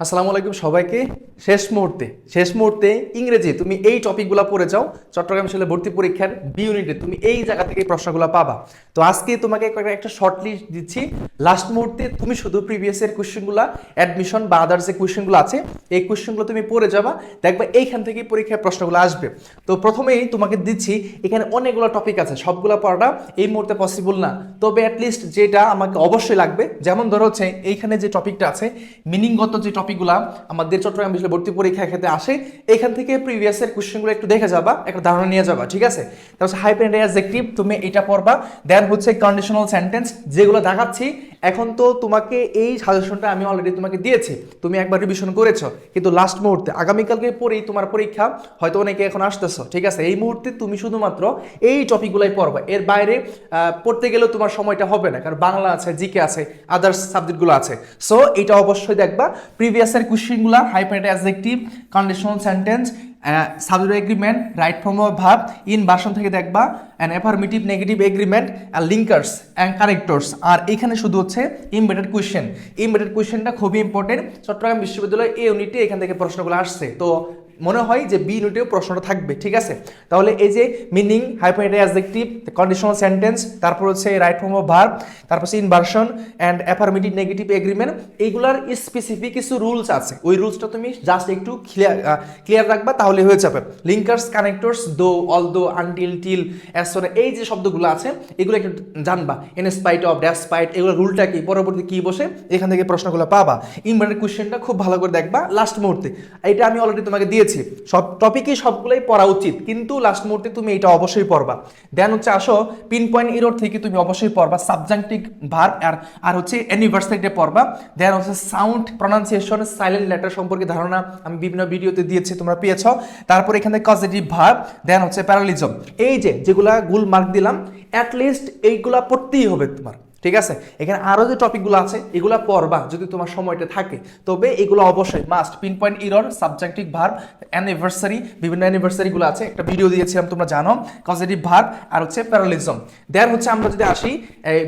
আসসালামু আলাইকুম সবাইকে। শেষ মুহূর্তে ইংরেজি তুমি এই টপিকগুলো পড়ে যাও। চট্টগ্রাম বিশ্ববিদ্যালয় ভর্তি পরীক্ষার বি ইউনিটে তুমি এই জায়গা থেকে প্রশ্নগুলো পাবা। তো আজকে তোমাকে একটা শর্ট লিস্ট দিচ্ছি। লাস্ট মুহূর্তে তুমি শুধু প্রিভিয়াস এর কোশ্চেনগুলো, অ্যাডমিশন বা আদার্স যে কোশ্চেনগুলো আছে এই কোশ্চেনগুলো তুমি পড়ে যাবা, দেখবা এইখান থেকেই পরীক্ষায় প্রশ্নগুলো আসবে। তো প্রথমেই তোমাকে দিচ্ছি, এখানে অনেকগুলো টপিক আছে, সবগুলো পড়াটা এই মুহূর্তে পসিবল না, তবে অ্যাটলিস্ট যেটা আমাকে অবশ্যই লাগবে, যেমন ধরো হচ্ছে এইখানে যে টপিকটা আছে মিনিংগত যে টপিকগুলো আমাদের চট্টগ্রাম বিশ্ববিদ্যালয় ভর্তি পরীক্ষার ক্ষেত্রে আসে, এখান থেকে প্রিভিয়াস এর কোশ্চেনগুলো একটু দেখে যাবা, একটা ধারণা নিয়ে যাবা, ঠিক আছে। তারপর হাইপেন্ড অ্যাডজেক্টিভ তুমি এটা পড়বা, দেন হচ্ছে কন্ডিশনাল সেন্টেন্স যেগুলো দেখাচ্ছি এখন। তো তোমাকে এই সাজেশনটা আমি অলরেডি তোমাকে দিয়েছি, তুমি একবার রিভিশন করেছো, কিন্তু লাস্ট মুহূর্তে আগামীকালকে পরেই তোমার পরীক্ষা, হয়তো অনেকে এখন আসতেছো, ঠিক আছে। এই মুহূর্তে তুমি শুধুমাত্র এই টপিকগুলাই পড়বা, এর বাইরে পড়তে গেলেও তোমার সময়টা হবে না, কারণ বাংলা আছে, জিকে আছে, আদার্স সাবজেক্টগুলো আছে। সো এটা অবশ্যই দেখবা, প্রিভিয়াসের কোশ্চেনগুলো, hyphenated adjective, conditional sentence, subject agreement, right form of verb, inversion থেকে দেখবা, and affirmative negative agreement, linkers and connectors. আর এখানে শুধু হচ্ছে ইমবেডেড কোয়েশ্চেনটা খুবই ইম্পর্টেন্ট। চট্টগ্রাম বিশ্ববিদ্যালয় এই ইউনিটে এখান থেকে প্রশ্নগুলো আসছে, তো মনে হয় যে বি ইউনিটেও প্রশ্নটা থাকবে, ঠিক আছে। তাহলে এই যে মিনিং, হাইপেন্ড অ্যাডজেক্টিভ, কন্ডিশনাল সেন্টেন্স, তারপর হচ্ছে রাইট ফর্ম অফ ভার্ব, তারপর হচ্ছে inversion and affirmative negative agreement, এইগুলার স্পেসিফিক কিছু রুলস আছে, ওই রুলসটা তুমি জাস্ট একটু ক্লিয়ার রাখবা, তাহলে হয়ে যাবে। লিঙ্কার্স, কানেক্টরস, দো, অল দো, আনটিল, টিল, অ্যাজ, এই যে শব্দগুলো আছে এগুলো একটু জানবা, ইন স্পাইট অফ, ডেসপাইট, এগুলো রুলটা কি, পরবর্তী কি বসে, এখান থেকে প্রশ্নগুলো পাবা। ইম্পর্টেন্ট কোশ্চেনটা খুব ভালো করে দেখবা লাস্ট মুহূর্তে, এটা আমি অলরেডি তোমাকে দিয়েছি। সব টপিকই সবগুলোই পড়া উচিত, কিন্তু লাস্ট মুহূর্তে তুমি এটা অবশ্যই পড়বা। দেন হচ্ছে আসো পিন পয়েন্ট এরর থেকে তুমি অবশ্যই পড়বা সাবজাংটিভ ভার্ব, আর হচ্ছে অ্যানিভার্সারিটা পড়বা। দেন হচ্ছে সাউন্ড, প্রনাউন্সিয়েশন, সাইলেন্ট লেটার সম্পর্কে ধারণা আমি বিভিন্ন ভিডিওতে দিয়েছি, তোমরা পেয়েছ। তারপর এখানে কজেটিভ ভার্ব, দেন হচ্ছে প্যারালিজম, এই যেগুলা গুল মার্ক দিলাম, অ্যাটলিস্ট এইগুলা পড়তেই হবে তোমার, ঠিক আছে। এখানে আরও যে টপিকগুলো আছে এগুলো পড়বা যদি তোমার সময়টা থাকে, তবে এগুলো অবশ্যই must. Pin point error, subjective verb, anniversary, বিভিন্ন অ্যানিভার্সারিগুলো আছে, একটা ভিডিও দিয়েছিলাম তোমরা জানো, কজেটিভ ভার্ব, আর হচ্ছে প্যারালিজম। দেন হচ্ছে আমরা যদি আসি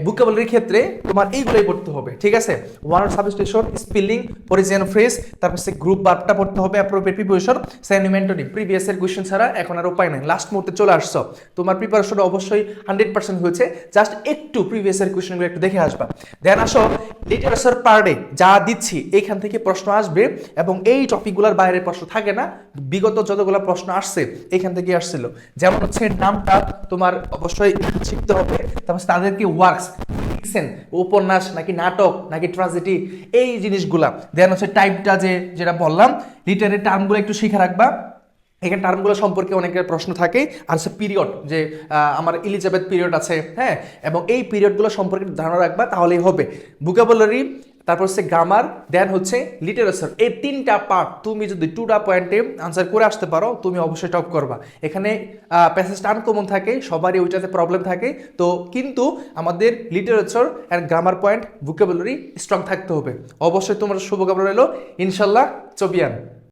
ভোকাবুলারির ক্ষেত্রে, তোমার এইগুলোই পড়তে হবে, ঠিক আছে। ওয়ান সাবস্টিটিউশন, স্পেলিং, পরিজেন ফ্রেজ, তারপর হচ্ছে গ্রুপ ভার্বটা পড়তে হবে, অ্যাপ্রোপ্রিয়েট প্রিপোজিশন, সেন্টিমেন্টনি। প্রিভিয়াসের কোয়েশ্চেন ছাড়া এখন আর উপায় নাই, লাস্ট মুহূর্তে চলে আসছো, তোমার প্রিপারেশন অবশ্যই 100% হয়েছে, জাস্ট একটু প্রিভিয়াসের কোয়েশ্চেন একটু দেখে আসবা। দেন আসো লিটারেচার পার ডে যা দিচ্ছি এখান থেকে প্রশ্ন আসবে, এবং এই টপিকগুলোর বাইরে প্রশ্ন থাকে না। বিগত যতগুলো প্রশ্ন আসছে এখান থেকে আসছিল, যেমন হচ্ছে নামটা তোমার অবশ্যই শিখতে হবে, তারপর তাদেরকে ওয়ার্কস, ফিকশন, উপন্যাস নাকি নাটক নাকি ট্র্যাজেডি, এই জিনিসগুলা। দেন হচ্ছে টাইপটা যেটা বললাম, লিটারেরি টার্মগুলো একটু শিখে রাখবা, এখানে টার্মগুলো সম্পর্কে অনেকের প্রশ্ন থাকে। আর হচ্ছে পিরিয়ড, যে আমার ইলিজাবেথ পিরিয়ড আছে, হ্যাঁ, এবং এই পিরিয়ডগুলো সম্পর্কে ধারণা রাখবা, তাহলেই হবে। ভোকাবুলারি, তারপর হচ্ছে গ্রামার, দেন হচ্ছে লিটারেচার, এই তিনটা পার্ট তুমি যদি 2টা পয়েন্টে আনসার করে আসতে পারো, তুমি অবশ্যই টপ করবা। এখানে প্যাসেজটা আনকমন থাকে, সবারই ওইটাতে প্রবলেম থাকে, তো কিন্তু আমাদের literature and grammar point, vocabulary strong থাকতে হবে। অবশ্যই তোমার শুভকামনা রইল, ইনশাল্লাহ চবিয়ান।